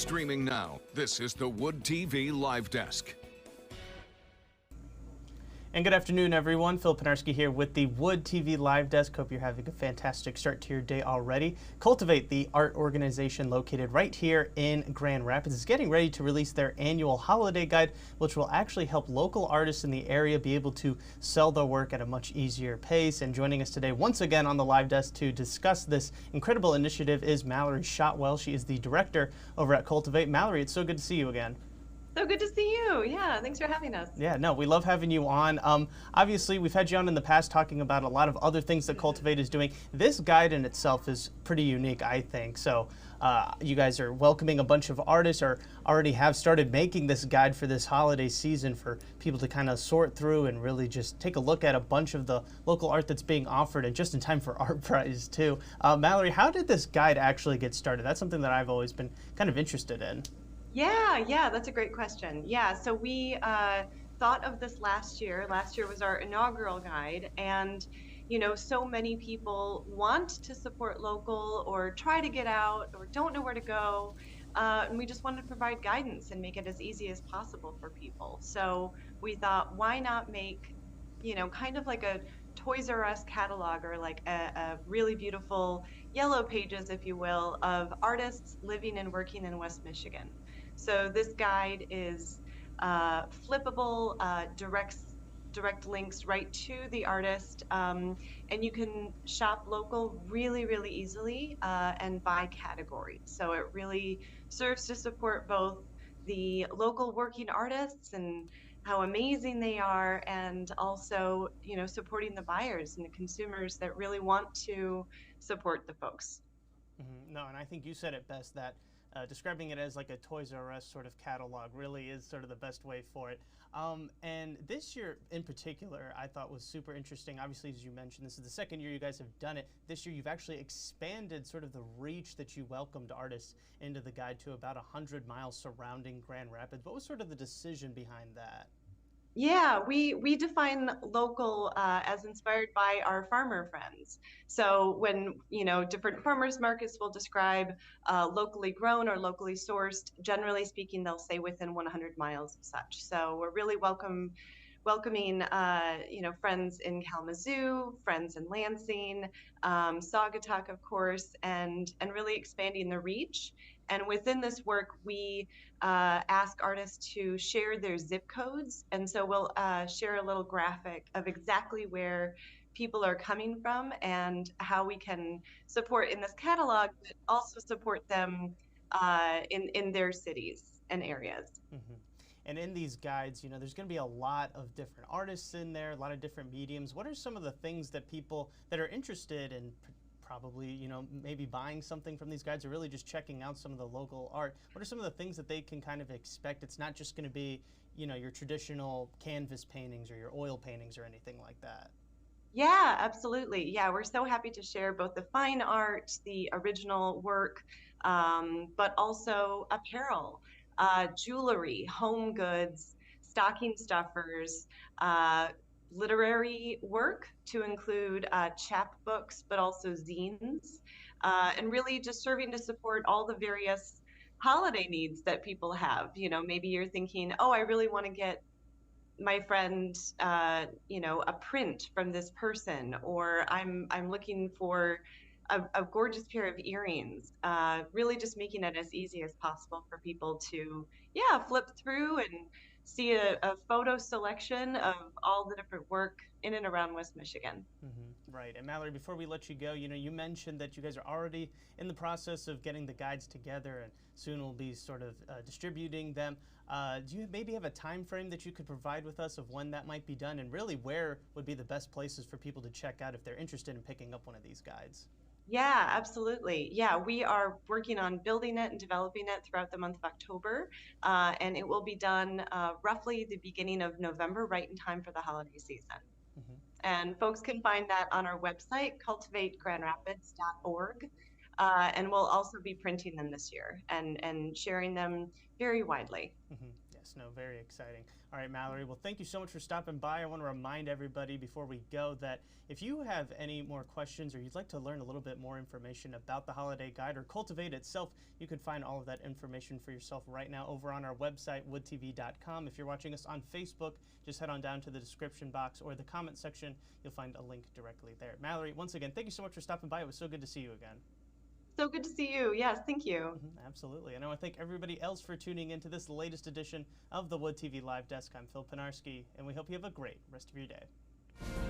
Streaming now, this is the Wood TV Live Desk. And good afternoon, everyone. Phil Penarski here with the Wood TV Live Desk. Hope you're having a fantastic start to your day already. Cultivate, the art organization located right here in Grand Rapids, is getting ready to release their annual holiday guide, which will actually help local artists in the area be able to sell their work at a much easier pace. And joining us today once again on the Live Desk to discuss this incredible initiative is Mallory Shotwell. She is the director over at Cultivate. Mallory, it's so good to see you again. So good to see you. Yeah, thanks for having us. Yeah, no, we love having you on. Obviously, we've had you on in the past talking about a lot of other things that Cultivate is doing. This guide in itself is pretty unique, I think. So you guys are welcoming a bunch of artists, or already have started making this guide for this holiday season for people to kind of sort through and really just take a look at a bunch of the local art that's being offered, and just in time for Art Prize too. Mallory, how did this guide actually get started? That's something that I've always been kind of interested in. Yeah, that's a great question. Yeah, so we thought of this last year. Last year was our inaugural guide, and so many people want to support local or try to get out or don't know where to go. And we just wanted to provide guidance and make it as easy as possible for people. So we thought, why not make, kind of like a Toys R Us catalog, or like a really beautiful yellow pages, if you will, of artists living and working in West Michigan. So this guide is flippable, direct links right to the artist, and you can shop local really, really easily and by category. So it really serves to support both the local working artists and how amazing they are, and also, supporting the buyers and the consumers that really want to support the folks. No, and I think you said it best, that describing it as like a Toys R Us sort of catalog really is sort of the best way for it. And this year in particular, I thought was super interesting. Obviously, as you mentioned, this is the second year you guys have done it. This year, you've actually expanded sort of the reach that you welcomed artists into the guide to about 100 miles surrounding Grand Rapids. What was sort of the decision behind that? Yeah, we define local as inspired by our farmer friends. So when, different farmers markets will describe locally grown or locally sourced, generally speaking, they'll say within 100 miles of such. So we're really welcoming, friends in Kalamazoo, friends in Lansing, Saugatuck, of course, and really expanding the reach. And within this work, we ask artists to share their zip codes. And so we'll share a little graphic of exactly where people are coming from and how we can support in this catalog, but also support them in their cities and areas. Mm-hmm. And in these guides, there's going to be a lot of different artists in there, a lot of different mediums. What are some of the things that people that are interested in probably, maybe buying something from these guides, or really just checking out some of the local art? What are some of the things that they can kind of expect? It's not just going to be, your traditional canvas paintings or your oil paintings or anything like that. Yeah, absolutely. Yeah, we're so happy to share both the fine art, the original work, but also apparel, jewelry, home goods, stocking stuffers, uh, literary work to include chapbooks, but also zines, and really just serving to support all the various holiday needs that people have. Maybe you're thinking, oh, I really want to get my friend, a print from this person, or I'm looking for a gorgeous pair of earrings. Really, just making it as easy as possible for people to, yeah, flip through and see a photo selection of all the different work in and around West Michigan. Mm-hmm. Right. And Mallory, before we let you go, you mentioned that you guys are already in the process of getting the guides together, and soon we'll be sort of distributing them. Do you maybe have a time frame that you could provide with us of when that might be done, and really where would be the best places for people to check out if they're interested in picking up one of these guides? Yeah, absolutely. Yeah, we are working on building it and developing it throughout the month of October, and it will be done roughly the beginning of November, right in time for the holiday season. Mm-hmm. And folks can find that on our website, cultivategrandrapids.org. And we'll also be printing them this year and sharing them very widely. Mm-hmm. Yeah, Yes, no, very exciting. All right, Mallory, well, thank you so much for stopping by. I want to remind everybody before we go that if you have any more questions or you'd like to learn a little bit more information about the Holiday Guide or Cultivate itself, you can find all of that information for yourself right now over on our website, woodtv.com. If you're watching us on Facebook, just head on down to the description box or the comment section. You'll find a link directly there. Mallory, once again, thank you so much for stopping by. It was so good to see you again. So good to see you. Yes, thank you. Absolutely. And I want to thank everybody else for tuning into this latest edition of the Wood TV Live Desk. I'm Phil Pinarski, and we hope you have a great rest of your day.